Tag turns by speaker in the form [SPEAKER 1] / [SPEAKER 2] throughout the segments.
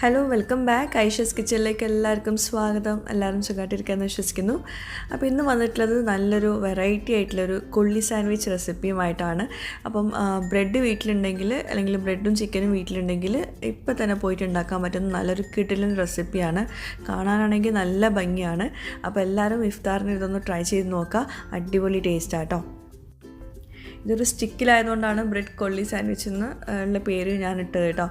[SPEAKER 1] Hello welcome back Aisha's കിച്ചണിലേക്ക് എല്ലാവർക്കും സ്വാഗതം. എല്ലാവരും സുഖമായിട്ടിരിക്കാമെന്ന് വിശ്വസിക്കുന്നു. അപ്പോൾ ഇന്ന് വന്നിട്ടുള്ളത് നല്ലൊരു വെറൈറ്റി ആയിട്ടുള്ളൊരു കൊള്ളി സാൻഡ്വിച്ച് റെസിപ്പിയുമായിട്ടാണ്. അപ്പം ബ്രെഡ് വീട്ടിലുണ്ടെങ്കിൽ അല്ലെങ്കിൽ ബ്രെഡും ചിക്കനും വീട്ടിലുണ്ടെങ്കിൽ ഇപ്പോൾ തന്നെ പോയിട്ട് ഉണ്ടാക്കാൻ പറ്റുന്ന നല്ലൊരു കിടിലൻ റെസിപ്പിയാണ്. കാണാനാണെങ്കിൽ നല്ല ഭംഗിയാണ്. അപ്പോൾ എല്ലാവരും ഇഫ്താറിന് ഇതൊന്ന് ട്രൈ ചെയ്ത് നോക്കുക. അടിപൊളി ടേസ്റ്റാട്ടോ. ഇതൊരു സ്റ്റിക്കിലായതുകൊണ്ടാണ് ബ്രെഡ് കൊള്ളി സാൻഡ്വിച്ച് എന്നുള്ള പേര് ഞാൻ ഇട്ടത് കേട്ടോ.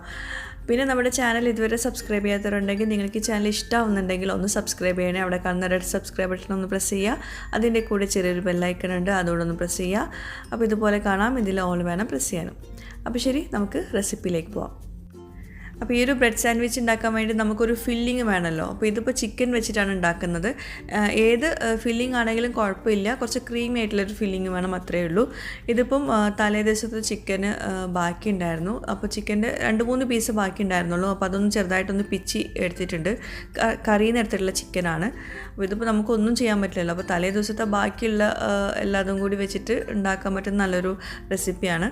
[SPEAKER 1] പിന്നെ നമ്മുടെ ചാനൽ ഇതുവരെ സബ്സ്ക്രൈബ് ചെയ്യാത്തവരുണ്ടെങ്കിൽ നിങ്ങൾക്ക് ഈ ചാനൽ ഇഷ്ടമാവുന്നുണ്ടെങ്കിൽ ഒന്ന് സബ്സ്ക്രൈബ് ചെയ്യണേ. അവിടെ കാണുന്ന റെഡ് സബ്സ്ക്രൈബ് ബട്ടൺ ഒന്ന് പ്രസ് ചെയ്യുക. അതിൻ്റെ കൂടെ ചെറിയൊരു ബെല്ലൈക്കൺ ഉണ്ട്, അതുകൂടെ ഒന്ന് പ്രസ് ചെയ്യുക. അപ്പോൾ ഇതുപോലെ കാണാം, ഇതിൽ ഓൾ വേണം പ്രസ് ചെയ്യാനും. അപ്പോൾ ശരി, നമുക്ക് റെസിപ്പിയിലേക്ക് പോവാം. അപ്പോൾ ഈ ഒരു ബ്രെഡ് സാൻഡ്വിച്ച് ഉണ്ടാക്കാൻ വേണ്ടി നമുക്കൊരു ഫില്ലിങ് വേണമല്ലോ. അപ്പോൾ ഇതിപ്പോൾ ചിക്കൻ വെച്ചിട്ടാണ് ഉണ്ടാക്കുന്നത്. ഏത് ഫില്ലിംഗ് ആണെങ്കിലും കുഴപ്പമില്ല, കുറച്ച് ക്രീമി ആയിട്ടുള്ളൊരു ഫില്ലിങ് വേണം, അത്രയേ ഉള്ളൂ. ഇതിപ്പം തലേ ദിവസത്തെ ചിക്കന് ബാക്കി ഉണ്ടായിരുന്നു. അപ്പോൾ ചിക്കൻ്റെ 2-3 പീസ് ബാക്കി ഉണ്ടായിരുന്നുള്ളൂ. അപ്പോൾ അതൊന്ന് ചെറുതായിട്ടൊന്ന് പിച്ചി എടുത്തിട്ടുണ്ട്. കറിയിൽ നിന്ന് എടുത്തിട്ടുള്ള ചിക്കനാണ്. അപ്പോൾ ഇതിപ്പോൾ നമുക്കൊന്നും ചെയ്യാൻ പറ്റില്ലല്ലോ. അപ്പോൾ തലേ ദിവസത്തെ ബാക്കിയുള്ള എല്ലാതും കൂടി വെച്ചിട്ട് ഉണ്ടാക്കാൻ പറ്റുന്ന നല്ലൊരു റെസിപ്പിയാണ്.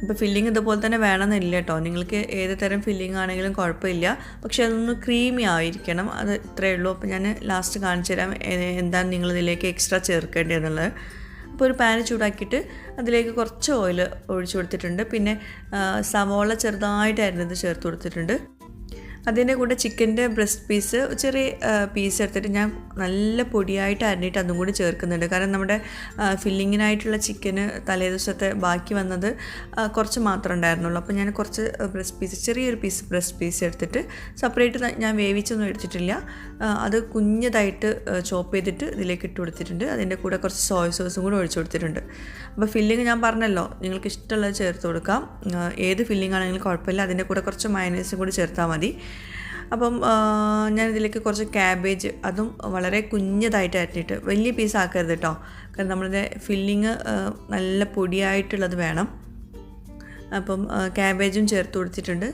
[SPEAKER 1] ഇപ്പോൾ ഫില്ലിങ് ഇതുപോലെ തന്നെ വേണമെന്നില്ല കേട്ടോ. നിങ്ങൾക്ക് ഏത് തരം ഫില്ലിംഗ് ആണെങ്കിലും കുഴപ്പമില്ല, പക്ഷെ അതൊന്ന് ക്രീമി ആയിരിക്കണം, അത് ഇത്രയേ ഉള്ളൂ. അപ്പോൾ ഞാൻ ലാസ്റ്റ് കാണിച്ചു തരാം എന്താണ് നിങ്ങളിതിലേക്ക് എക്സ്ട്രാ ചേർക്കേണ്ടതെന്നുള്ളത്. അപ്പോൾ ഒരു പാൻ ചൂടാക്കിയിട്ട് അതിലേക്ക് കുറച്ച് ഓയിൽ ഒഴിച്ചു കൊടുത്തിട്ടുണ്ട്. പിന്നെ സവോള ചെറുതായിട്ട് അരിഞ്ഞത് ചേർത്ത് കൊടുത്തിട്ടുണ്ട്. അതിൻ്റെ കൂടെ ചിക്കൻ്റെ ബ്രസ്റ്റ് പീസ് ചെറിയ പീസ് എടുത്തിട്ട് ഞാൻ നല്ല പൊടിയായിട്ട് അരിഞ്ഞിട്ട് അതും കൂടി ചേർക്കുന്നുണ്ട്. കാരണം നമ്മുടെ ഫില്ലിങ്ങിനായിട്ടുള്ള ചിക്കന് തലേ ദിവസത്തെ ബാക്കി വന്നത് കുറച്ച് മാത്രമേ ഉണ്ടായിരുന്നുള്ളൂ. അപ്പോൾ ഞാൻ കുറച്ച് ബ്രസ്റ്റ് പീസ്, ചെറിയൊരു പീസ് ബ്രസ്റ്റ് പീസ് എടുത്തിട്ട് സെപ്പറേറ്റ് ഞാൻ വേവിച്ചൊന്നും എടുത്തിട്ടില്ല, അത് കുഞ്ഞതായിട്ട് ചോപ്പ് ചെയ്തിട്ട് ഇതിലേക്ക് ഇട്ട് കൊടുത്തിട്ടുണ്ട്. അതിൻ്റെ കൂടെ കുറച്ച് സോയ സോസും കൂടി ഒഴിച്ചു കൊടുത്തിട്ടുണ്ട്. അപ്പോൾ ഫില്ലിങ് ഞാൻ പറഞ്ഞല്ലോ, നിങ്ങൾക്ക് ഇഷ്ടമുള്ളത് ചേർത്ത് കൊടുക്കാം. ഏത് ഫില്ലിംഗ് ആണെങ്കിലും കുഴപ്പമില്ല. അതിൻ്റെ കൂടെ കുറച്ച് മയണൈസും കൂടി ചേർത്താൽ മതി. അപ്പം ഞാനിതിലേക്ക് കുറച്ച് ക്യാബേജ്, അതും വളരെ കുഞ്ഞതായിട്ട് അരിഞ്ഞിട്ട്, വലിയ പീസ് ആക്കരുത് കേട്ടോ, കാരണം നമ്മളുടെ ഫില്ലിങ് നല്ല പൊടിയായിട്ടുള്ളത് വേണം. അപ്പം ക്യാബേജും ചേർത്ത് കൊടുത്തിട്ടുണ്ട്.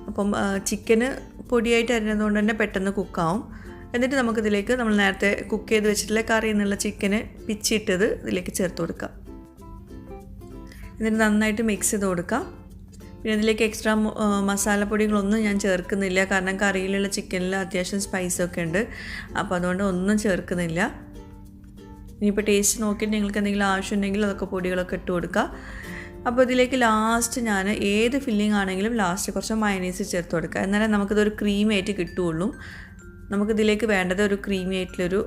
[SPEAKER 1] അപ്പം ചിക്കന് പൊടിയായിട്ട് അരിഞ്ഞതുകൊണ്ട് തന്നെ പെട്ടെന്ന് കുക്കാവും. എന്നിട്ട് നമുക്കിതിലേക്ക് നമ്മൾ നേരത്തെ കുക്ക് ചെയ്ത് വെച്ചിട്ടുള്ള കറിയിൽ നിന്നുള്ള ചിക്കന് പിച്ചിട്ടത് ഇതിലേക്ക് ചേർത്ത് കൊടുക്കാം. എന്നിട്ട് നന്നായിട്ട് മിക്സ് ചെയ്ത് കൊടുക്കാം. പിന്നെ ഇതിലേക്ക് എക്സ്ട്രാ മസാലപ്പൊടികളൊന്നും ഞാൻ ചേർക്കുന്നില്ല, കാരണം കറിയിലുള്ള ചിക്കനിൽ അത്യാവശ്യം സ്പൈസൊക്കെ ഉണ്ട്. അപ്പോൾ അതുകൊണ്ട് ഒന്നും ചേർക്കുന്നില്ല. ഇനിയിപ്പോൾ ടേസ്റ്റ് നോക്കിയിട്ട് നിങ്ങൾക്ക് എന്തെങ്കിലും ആവശ്യമുണ്ടെങ്കിൽ അതൊക്കെ പൊടികളൊക്കെ ഇട്ട് കൊടുക്കുക. അപ്പോൾ ഇതിലേക്ക് ലാസ്റ്റ് ഞാൻ ഏത് ഫില്ലിംഗ് ആണെങ്കിലും ലാസ്റ്റ് കുറച്ച് മയണൈസ് ചേർത്ത് കൊടുക്കുക. എന്നാലേ നമുക്കിതൊരു ക്രീമി ആയിട്ട് കിട്ടുകയുള്ളൂ. നമുക്കിതിലേക്ക് വേണ്ടത് ഒരു ക്രീമി ആയിട്ടുള്ളൊരു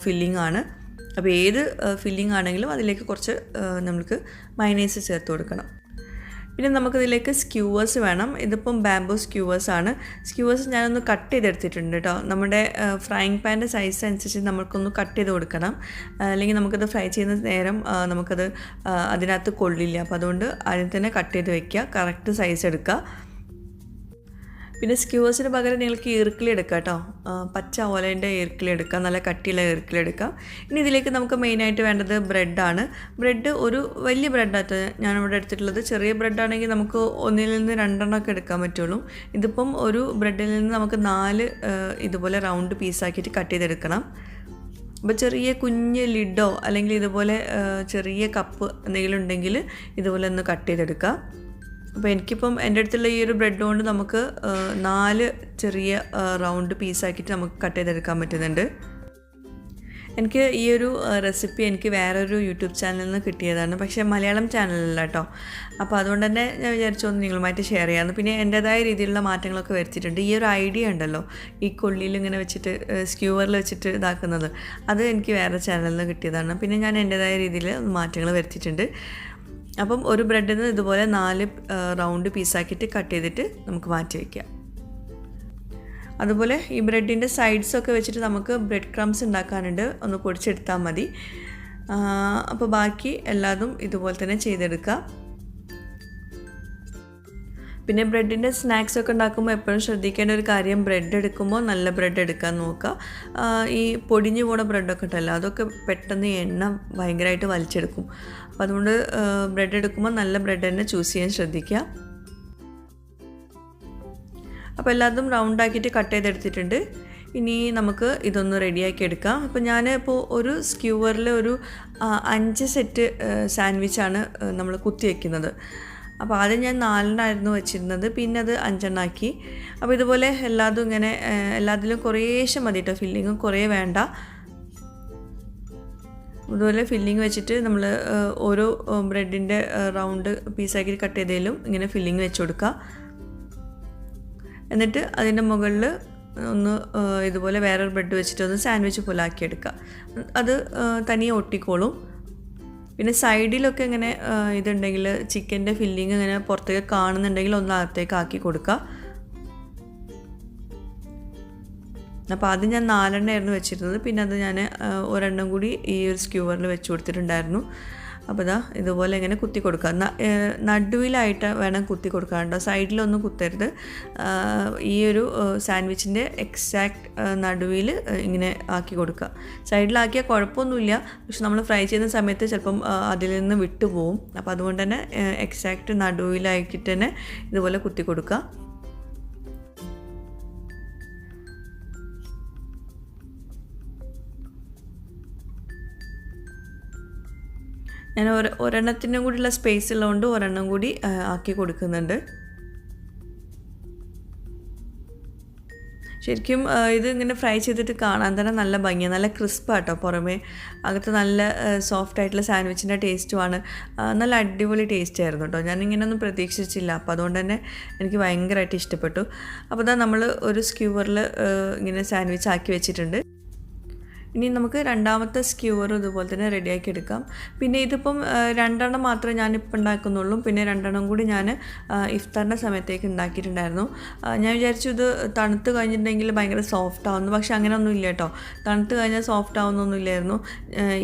[SPEAKER 1] ഫില്ലിംഗ് ആണ്. അപ്പോൾ ഏത് ഫില്ലിംഗ് ആണെങ്കിലും അതിലേക്ക് കുറച്ച് നമുക്ക് മയണൈസ് ചേർത്ത് കൊടുക്കണം. പിന്നെ നമുക്കിതിലേക്ക് സ്ക്യൂവേഴ്സ് വേണം. ഇതിപ്പം ബാംബൂ സ്ക്യൂവേഴ്സാണ്. സ്ക്യൂവേഴ്സ് ഞാനൊന്ന് കട്ട് ചെയ്തെടുത്തിട്ടുണ്ട് കേട്ടോ. നമ്മുടെ ഫ്രൈങ് പാൻ്റെ സൈസ് അനുസരിച്ച് നമുക്കൊന്ന് കട്ട് ചെയ്ത് കൊടുക്കണം, അല്ലെങ്കിൽ നമുക്കത് ഫ്രൈ ചെയ്യുന്ന നേരം നമുക്കത് അതിനകത്ത് കൊള്ളില്ല. അപ്പോൾ അതുകൊണ്ട് ആദ്യം തന്നെ കട്ട് ചെയ്ത് വയ്ക്കുക, കറക്റ്റ് സൈസ് എടുക്കുക. പിന്നെ സ്ക്യൂവേഴ്സിന് പകരം നിങ്ങൾക്ക് ഈർക്കിളി എടുക്കാം കേട്ടോ. പച്ച ഓലേൻ്റെ ഈർക്കിളി എടുക്കാം, നല്ല കട്ടിയുള്ള ഈർക്കിളി എടുക്കാം. ഇനി ഇതിലേക്ക് നമുക്ക് മെയിനായിട്ട് വേണ്ടത് ബ്രെഡാണ്. ബ്രെഡ് ഒരു വലിയ ബ്രെഡായിട്ട് ഞാനിവിടെ എടുത്തിട്ടുള്ളത്. ചെറിയ ബ്രെഡാണെങ്കിൽ നമുക്ക് 1 നിന്ന് 2 ഒക്കെ എടുക്കാൻ പറ്റുള്ളൂ. ഇതിപ്പം ഒരു ബ്രെഡിൽ നിന്ന് നമുക്ക് 4 ഇതുപോലെ റൗണ്ട് പീസാക്കിയിട്ട് കട്ട് ചെയ്തെടുക്കണം. അപ്പോൾ ചെറിയ കുഞ്ഞ് ലിഡോ അല്ലെങ്കിൽ ഇതുപോലെ ചെറിയ കപ്പ് എന്തെങ്കിലും ഉണ്ടെങ്കിൽ ഇതുപോലെ ഒന്ന് കട്ട് ചെയ്തെടുക്കാം. അപ്പോൾ എനിക്കിപ്പം എൻ്റെ അടുത്തുള്ള ഈ ഒരു ബ്രെഡ് കൊണ്ട് നമുക്ക് 4 ചെറിയ റൗണ്ട് പീസാക്കിയിട്ട് നമുക്ക് കട്ട് ചെയ്തെടുക്കാൻ പറ്റുന്നുണ്ട്. എനിക്ക് ഈ ഒരു റെസിപ്പി എനിക്ക് വേറൊരു യൂട്യൂബ് ചാനലിൽ നിന്ന് കിട്ടിയതാണ്, പക്ഷേ മലയാളം ചാനലല്ല കേട്ടോ. അപ്പോൾ അതുകൊണ്ട് തന്നെ ഞാൻ വിചാരിച്ചൊന്ന് നിങ്ങളുമായിട്ട് ഷെയർ ചെയ്യാമെന്ന്. പിന്നെ എൻ്റേതായ രീതിയിലുള്ള മാറ്റങ്ങളൊക്കെ വരുത്തിയിട്ടുണ്ട്. ഈ ഒരു ഐഡിയ ഉണ്ടല്ലോ, ഈ കൊള്ളിയിൽ ഇങ്ങനെ വെച്ചിട്ട് സ്ക്യൂവറിൽ വെച്ചിട്ട് ഇതാക്കുന്നത്, അത് എനിക്ക് വേറെ ചാനലിൽ നിന്ന് കിട്ടിയതാണ്. പിന്നെ ഞാൻ എൻ്റേതായ രീതിയിൽ മാറ്റങ്ങൾ വരുത്തിയിട്ടുണ്ട്. അപ്പം ഒരു ബ്രെഡിൽ നിന്ന് ഇതുപോലെ 4 റൗണ്ട് പീസാക്കിയിട്ട് കട്ട് ചെയ്തിട്ട് നമുക്ക് മാറ്റി വയ്ക്കാം. അതുപോലെ ഈ ബ്രെഡിൻ്റെ സൈഡ്സൊക്കെ വെച്ചിട്ട് നമുക്ക് ബ്രെഡ് ക്രംസ് ഉണ്ടാക്കാനുണ്ട്, ഒന്ന് പൊടിച്ചെടുത്താൽ മതി. അപ്പോൾ ബാക്കി എല്ലാതും ഇതുപോലെ തന്നെ ചെയ്തെടുക്കുക. പിന്നെ ബ്രെഡിൻ്റെ സ്നാക്സൊക്കെ ഉണ്ടാക്കുമ്പോൾ എപ്പോഴും ശ്രദ്ധിക്കേണ്ട ഒരു കാര്യം, ബ്രെഡ് എടുക്കുമ്പോൾ നല്ല ബ്രെഡ് എടുക്കാൻ നോക്കുക. ഈ പൊടിഞ്ഞു പോണ ബ്രെഡൊക്കെ ഉണ്ടല്ലോ, അതൊക്കെ പെട്ടെന്ന് എണ്ണ ഭയങ്കരമായിട്ട് വലിച്ചെടുക്കും. അപ്പോൾ അതുകൊണ്ട് ബ്രെഡ് എടുക്കുമ്പോൾ നല്ല ബ്രെഡ് തന്നെ ചൂസ് ചെയ്യാൻ ശ്രദ്ധിക്കുക. അപ്പോൾ എല്ലാതും റൗണ്ടാക്കിയിട്ട് കട്ട് ചെയ്തെടുത്തിട്ടുണ്ട്. ഇനി നമുക്ക് ഇതൊന്ന് റെഡിയാക്കി എടുക്കാം. അപ്പോൾ ഞാനിപ്പോൾ ഒരു സ്ക്യൂവറിൽ ഒരു 5 സെറ്റ് സാൻഡ്വിച്ചാണ് നമ്മൾ കുത്തി വയ്ക്കുന്നത്. അപ്പോൾ ആദ്യം ഞാൻ 4 വെച്ചിരുന്നത്, പിന്നെ അത് 5 അപ്പോൾ ഇതുപോലെ എല്ലാതും ഇങ്ങനെ എല്ലാത്തിലും കുറേശ്ശെ മതി കേട്ടോ, ഫില്ലിങ്ങും കുറേ വേണ്ട. ഇതുപോലെ ഫില്ലിങ് വെച്ചിട്ട് നമ്മൾ ഓരോ ബ്രെഡിൻ്റെ റൗണ്ട് പീസാക്കി കട്ട് ചെയ്തതിലും ഇങ്ങനെ ഫില്ലിങ് വെച്ച് കൊടുക്കുക. എന്നിട്ട് അതിൻ്റെ മുകളിൽ ഒന്ന് ഇതുപോലെ വേറൊരു ബ്രെഡ് വെച്ചിട്ട് ഒന്ന് സാൻഡ്വിച്ച് പോലെ ആക്കിയെടുക്കുക. അത് തനിയെ ഒട്ടിക്കോളും. പിന്നെ സൈഡിലൊക്കെ ഇങ്ങനെ ഇതുണ്ടെങ്കിൽ ചിക്കൻ്റെ ഫില്ലിങ് ഇങ്ങനെ പുറത്തേക്ക് കാണുന്നുണ്ടെങ്കിൽ ഒന്ന് അകത്തേക്ക് ആക്കി കൊടുക്കുക. അപ്പോൾ ആദ്യം ഞാൻ 4 വെച്ചിരുന്നത്, പിന്നെ അത് ഞാൻ ഒരെണ്ണം കൂടി ഈ ഒരു സ്ക്യൂവറിൽ വെച്ച് കൊടുത്തിട്ടുണ്ടായിരുന്നു. അപ്പോൾ ഇതാ ഇതുപോലെ ഇങ്ങനെ കുത്തി കൊടുക്കുക. നടുവിലായിട്ട് വേണം കുത്തി കൊടുക്കാൻ കേട്ടോ, സൈഡിലൊന്നും കുത്തരുത്. ഈ ഒരു സാൻഡ്വിച്ചിൻ്റെ എക്സാക്റ്റ് നടുവിൽ ഇങ്ങനെ ആക്കി കൊടുക്കുക. സൈഡിലാക്കിയാൽ കുഴപ്പമൊന്നുമില്ല, പക്ഷെ നമ്മൾ ഫ്രൈ ചെയ്യുന്ന സമയത്ത് ചിലപ്പം അതിൽ നിന്ന് വിട്ടു പോവും. അപ്പോൾ അതുകൊണ്ട് തന്നെ എക്സാക്റ്റ് നടുവിലാക്കിയിട്ട് തന്നെ ഇതുപോലെ കുത്തി കൊടുക്കുക. ഞാൻ ഒരെണ്ണത്തിനും കൂടിയുള്ള സ്പേസ് ഉള്ളതുകൊണ്ട് ഒരെണ്ണം കൂടി ആക്കി കൊടുക്കുന്നുണ്ട്. ശരിക്കും ഇത് ഇങ്ങനെ ഫ്രൈ ചെയ്തിട്ട് കാണാൻ തന്നെ നല്ല ഭംഗിയാണ്, നല്ല ക്രിസ്പാട്ടോ പുറമേ, അകത്ത് നല്ല സോഫ്റ്റ് ആയിട്ടുള്ള സാൻഡ്വിച്ചിൻ്റെ ടേസ്റ്റുമാണ്. നല്ല അടിപൊളി ടേസ്റ്റ് ആയിരുന്നു കേട്ടോ, ഞാൻ ഇങ്ങനെയൊന്നും പ്രതീക്ഷിച്ചില്ല. അപ്പോൾ അതുകൊണ്ട് തന്നെ എനിക്ക് ഭയങ്കരമായിട്ട് ഇഷ്ടപ്പെട്ടു. അപ്പോൾ ഇതാ നമ്മൾ ഒരു സ്ക്യൂവറിൽ ഇങ്ങനെ സാൻഡ്വിച്ച് ആക്കി വെച്ചിട്ടുണ്ട്. ഇനി നമുക്ക് രണ്ടാമത്തെ സ്ക്യൂവർ ഇതുപോലെ തന്നെ റെഡിയാക്കി എടുക്കാം. പിന്നെ ഇതിപ്പം 2 മാത്രമേ ഞാനിപ്പോൾ ഉണ്ടാക്കുന്നുള്ളൂ, പിന്നെ 2 കൂടി ഞാൻ ഇഫ്താറിൻ്റെ സമയത്തേക്ക് ഉണ്ടാക്കിയിട്ടുണ്ടായിരുന്നു. ഞാൻ വിചാരിച്ചു ഇത് തണുത്ത് കഴിഞ്ഞിട്ടുണ്ടെങ്കിൽ ഭയങ്കര സോഫ്റ്റ് ആവുന്നു, പക്ഷെ അങ്ങനെയൊന്നും ഇല്ല കേട്ടോ, തണുത്ത് കഴിഞ്ഞാൽ സോഫ്റ്റ് ആവുന്നൊന്നും ഇല്ലായിരുന്നു.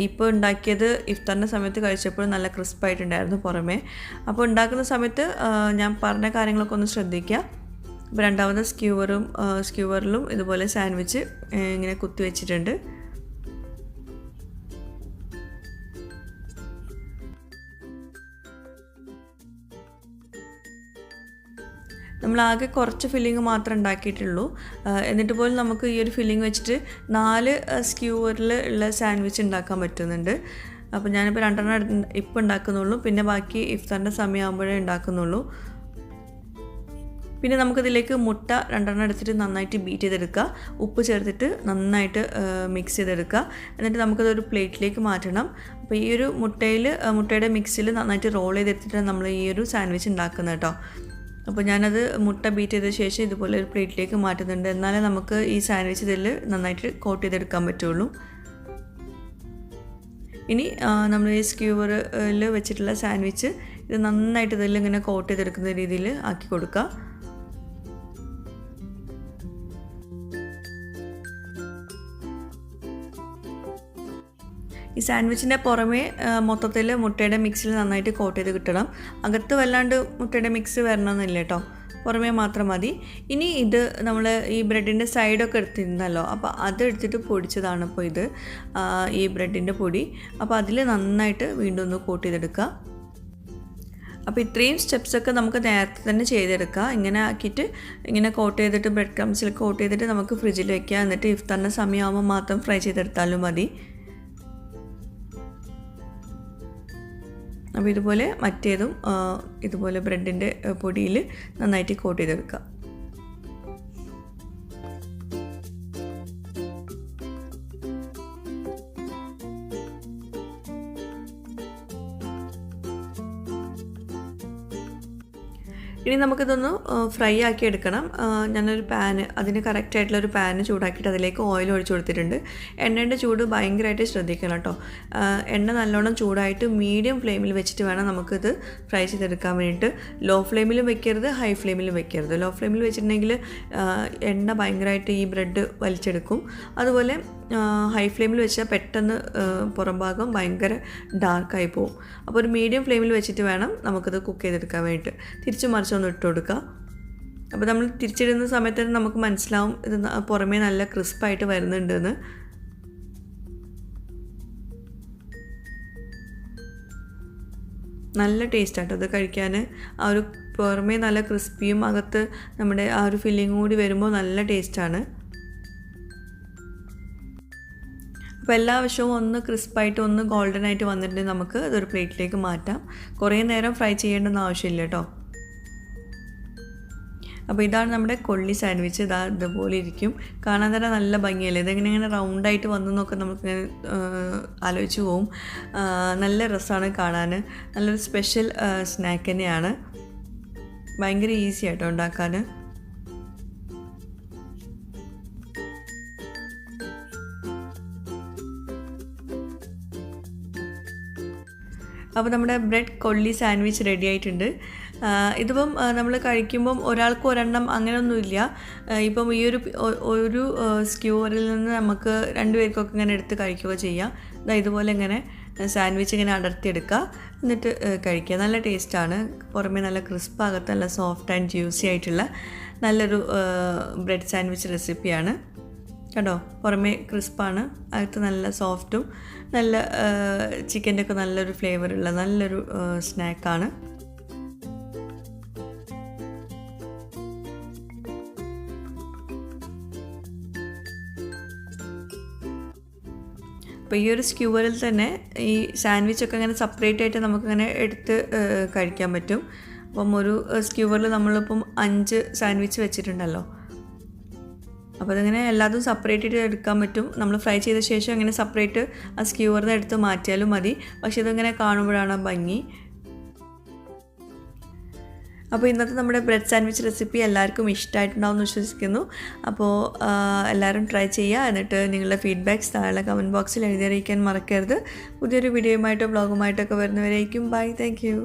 [SPEAKER 1] ഇപ്പോൾ ഉണ്ടാക്കിയത് ഇഫ്താറിൻ്റെ സമയത്ത് കഴിച്ചപ്പോൾ നല്ല ക്രിസ്പായിട്ടുണ്ടായിരുന്നു പുറമേ. അപ്പോൾ ഉണ്ടാക്കുന്ന സമയത്ത് ഞാൻ പറഞ്ഞ കാര്യങ്ങളൊക്കെ ഒന്ന് ശ്രദ്ധിക്കുക. അപ്പോൾ രണ്ടാമത്തെ സ്ക്യൂവറിലും ഇതുപോലെ സാൻഡ്വിച്ച് ഇങ്ങനെ കുത്തി വെച്ചിട്ടുണ്ട്. നമ്മളാകെ കുറച്ച് ഫില്ലിങ് മാത്രമേ ഉണ്ടാക്കിയിട്ടുള്ളൂ. എന്നിട്ട് പോലും നമുക്ക് ഈ ഒരു ഫില്ലിങ് വെച്ചിട്ട് 4 സ്ക്യൂവറിൽ ഉള്ള സാൻഡ്വിച്ച് ഉണ്ടാക്കാൻ പറ്റുന്നുണ്ട്. അപ്പോൾ ഞാനിപ്പോൾ 2 ഇപ്പോൾ ഉണ്ടാക്കുന്നുള്ളൂ, പിന്നെ ബാക്കി ഇഫ്താറിൻ്റെ സമയമാകുമ്പോഴേ ഉണ്ടാക്കുന്നുള്ളൂ. പിന്നെ നമുക്കിതിലേക്ക് മുട്ട 2 എടുത്തിട്ട് നന്നായിട്ട് ബീറ്റ് ചെയ്തെടുക്കുക, ഉപ്പ് ചേർത്തിട്ട് നന്നായിട്ട് മിക്സ് ചെയ്തെടുക്കുക. എന്നിട്ട് നമുക്കതൊരു പ്ലേറ്റിലേക്ക് മാറ്റണം. അപ്പോൾ ഈ ഒരു മുട്ടയുടെ മിക്സിൽ നന്നായിട്ട് റോൾ ചെയ്തെടുത്തിട്ട് നമ്മൾ ഈ ഒരു സാൻഡ്വിച്ച് ഉണ്ടാക്കുന്നത് കേട്ടോ. അപ്പോൾ ഞാനത് മുട്ട ബീറ്റ് ചെയ്ത ശേഷം ഇതുപോലെ ഒരു പ്ലേറ്റിലേക്ക് മാറ്റുന്നുണ്ട്, എന്നാലേ നമുക്ക് ഈ സാൻഡ്വിച്ച് ഇതിൽ നന്നായിട്ട് കോട്ട് ചെയ്തെടുക്കാൻ പറ്റുള്ളൂ. ഇനി നമ്മൾ ഈ സ്ക്യൂവറിൽ വെച്ചിട്ടുള്ള സാൻഡ്വിച്ച് ഇത് നന്നായിട്ട് ഇതിൽ ഇങ്ങനെ കോട്ട് ചെയ്തെടുക്കുന്ന രീതിയിൽ ആക്കി കൊടുക്കുക. ഈ സാൻഡ്വിച്ചിൻ്റെ പുറമേ മൊത്തത്തിൽ മുട്ടയുടെ മിക്സിൽ നന്നായിട്ട് കോട്ട് ചെയ്ത് കിട്ടണം. അകത്ത് വല്ലാണ്ട് മുട്ടയുടെ മിക്സ് വരണമെന്നില്ല കേട്ടോ, പുറമേ മാത്രം മതി. ഇനി ഇത് നമ്മൾ ഈ ബ്രെഡിൻ്റെ സൈഡൊക്കെ എടുത്തിരുന്നല്ലോ, അപ്പോൾ അതെടുത്തിട്ട് പൊടിച്ചതാണ് ഇപ്പോൾ ഇത്, ഈ ബ്രെഡിൻ്റെ പൊടി. അപ്പോൾ അതിൽ നന്നായിട്ട് വീണ്ടും ഒന്ന് കോട്ട് ചെയ്തെടുക്കുക. അപ്പോൾ ഇത്രയും സ്റ്റെപ്സൊക്കെ നമുക്ക് നേരത്തെ തന്നെ ചെയ്തെടുക്കുക. ഇങ്ങനെ ആക്കിയിട്ട് ഇങ്ങനെ കോട്ട് ചെയ്തിട്ട് ബ്രെഡ് ക്രംസിൽ കോട്ട് ചെയ്തിട്ട് നമുക്ക് ഫ്രിഡ്ജിൽ വയ്ക്കുക. എന്നിട്ട് ഇഫ്താറിൻ്റെ സമയമാകുമ്പോൾ മാത്രം ഫ്രൈ ചെയ്തെടുത്താലും മതി. അപ്പോൾ ഇതുപോലെ മറ്റേതും ഇതുപോലെ ബ്രെഡിൻ്റെ പൊടിയിൽ നന്നായിട്ട് കോട്ട് ചെയ്തെടുക്കുക. ഇനി നമുക്കിതൊന്ന് ഫ്രൈ ആക്കി എടുക്കണം. ഞാനൊരു പാന്, അതിന് കറക്റ്റായിട്ടുള്ളൊരു പാന് ചൂടാക്കിയിട്ട് അതിലേക്ക് ഓയിൽ ഒഴിച്ച് കൊടുത്തിട്ടുണ്ട്. എണ്ണേൻ്റെ ചൂട് ഭയങ്കരമായിട്ട് ശ്രദ്ധിക്കണം കേട്ടോ. എണ്ണ നല്ലോണം ചൂടായിട്ട് മീഡിയം ഫ്ലെയിമിൽ വെച്ചിട്ട് വേണം നമുക്കിത് ഫ്രൈ ചെയ്തെടുക്കാൻ വേണ്ടിയിട്ട്. ലോ ഫ്ലെയിമിലും വെക്കരുത്, ഹൈ ഫ്ലെയിമിലും വെക്കരുത്. ലോ ഫ്ലെയിമിൽ വെച്ചിട്ടുണ്ടെങ്കിൽ എണ്ണ ഭയങ്കരമായിട്ട് ഈ ബ്രെഡ് വലിച്ചെടുക്കും. അതുപോലെ ഹൈ ഫ്ലെയിമിൽ വെച്ചാൽ പെട്ടെന്ന് പുറം ഭാഗം ഭയങ്കര ഡാർക്കായി പോകും. അപ്പോൾ ഒരു മീഡിയം ഫ്ലെയിമിൽ വെച്ചിട്ട് വേണം നമുക്കിത് കുക്ക് ചെയ്തെടുക്കാൻ വേണ്ടിയിട്ട്. തിരിച്ചു മറിച്ചൊന്ന് ഇട്ട് കൊടുക്കുക. അപ്പോൾ നമ്മൾ തിരിച്ചിടുന്ന സമയത്ത് തന്നെ നമുക്ക് മനസ്സിലാവും ഇത് പുറമേ നല്ല ക്രിസ്പായിട്ട് വരുന്നുണ്ടെന്ന്. നല്ല ടേസ്റ്റാട്ടോ അത് കഴിക്കാൻ. ആ ഒരു പുറമേ നല്ല ക്രിസ്പിയും അകത്ത് നമ്മുടെ ആ ഒരു ഫില്ലിങ്ങും കൂടി വരുമ്പോൾ നല്ല ടേസ്റ്റാണ്. അപ്പോൾ എല്ലാ വശവും ഒന്ന് ക്രിസ്പായിട്ട് ഒന്ന് ഗോൾഡൻ ആയിട്ട് വന്നിട്ടുണ്ടെങ്കിൽ നമുക്ക് അതൊരു പ്ലേറ്റിലേക്ക് മാറ്റാം. കുറേ നേരം ഫ്രൈ ചെയ്യേണ്ടെന്ന് ആവശ്യമില്ല കേട്ടോ. അപ്പോൾ ഇതാണ് നമ്മുടെ കൊള്ളി സാൻഡ്വിച്ച്. ഇതുപോലെ ഇരിക്കും. കാണാൻ തന്നെ നല്ല ഭംഗിയല്ലേ. ഇതെങ്ങനെ റൗണ്ടായിട്ട് വന്നെന്നൊക്കെ നമുക്കിങ്ങനെ ആലോചിച്ച് പോവും. നല്ല രസമാണ് കാണാൻ. നല്ലൊരു സ്പെഷ്യൽ സ്നാക്ക് തന്നെയാണ്. ഭയങ്കര ഈസി ആയിട്ടോ ഉണ്ടാക്കാൻ. അപ്പോൾ നമ്മുടെ ബ്രെഡ് കൊള്ളി സാൻഡ്വിച്ച് റെഡി ആയിട്ടുണ്ട്. ഇതിപ്പം നമ്മൾ കഴിക്കുമ്പം ഒരാൾക്ക് ഒരെണ്ണം അങ്ങനെയൊന്നുമില്ല. ഇപ്പം ഈ ഒരു സ്ക്യൂവറിൽ നിന്ന് നമുക്ക് 2 പേർക്കൊക്കെ ഇങ്ങനെ എടുത്ത് കഴിക്കുകയോ ചെയ്യാം. ഇതുപോലെ ഇങ്ങനെ സാൻഡ്വിച്ച് ഇങ്ങനെ അടർത്തിയെടുക്കുക, എന്നിട്ട് കഴിക്കുക. നല്ല ടേസ്റ്റാണ്. പുറമേ നല്ല ക്രിസ്പാകത്ത് നല്ല സോഫ്റ്റ് ആൻഡ് ജ്യൂസി ആയിട്ടുള്ള നല്ലൊരു ബ്രെഡ് സാൻഡ്വിച്ച് റെസിപ്പിയാണ് കേട്ടോ. പുറമേ ക്രിസ്പാണ്, അകത്ത് നല്ല സോഫ്റ്റും നല്ല ചിക്കൻ്റെ ഒക്കെ നല്ലൊരു ഫ്ലേവറുള്ള നല്ലൊരു സ്നാക്കാണ്. അപ്പോൾ ഈ ഒരു സ്ക്യൂവറിൽ തന്നെ ഈ സാൻഡ്വിച്ചൊക്കെ അങ്ങനെ സെപ്പറേറ്റ് ആയിട്ട് നമുക്കിങ്ങനെ എടുത്ത് കഴിക്കാൻ പറ്റും. അപ്പം ഒരു സ്ക്യൂവറിൽ നമ്മളിപ്പം 5 സാൻഡ്വിച്ച് വെച്ചിട്ടുണ്ടല്ലോ. അപ്പോൾ അതിങ്ങനെ എല്ലാതും സെപ്പറേറ്റ് ആയിട്ട് എടുക്കാൻ പറ്റും. നമ്മൾ ഫ്രൈ ചെയ്ത ശേഷം അങ്ങനെ സെപ്പറേറ്റ് ആ സ്ക്യൂവറിൽ നിന്ന് എടുത്ത് മാറ്റിയാലും മതി. പക്ഷേ ഇതിങ്ങനെ കാണുമ്പോഴാണ് ഭംഗി. അപ്പോൾ ഇന്നത്തെ നമ്മുടെ ബ്രെഡ് സാൻഡ്വിച്ച് റെസിപ്പി എല്ലാവർക്കും ഇഷ്ടമായിട്ടുണ്ടാവും എന്ന് വിശ്വസിക്കുന്നു. അപ്പോൾ എല്ലാവരും ട്രൈ ചെയ്യുക. എന്നിട്ട് നിങ്ങളുടെ ഫീഡ്ബാക്ക്സ് താഴെ കമൻറ്റ് ബോക്സിൽ എഴുതി അറിയിക്കാൻ മറക്കരുത്. പുതിയൊരു വീഡിയോയുമായിട്ടോ വ്ളോഗുമായിട്ടൊക്കെ വരുന്നവരേക്കും ബൈ. Thank you.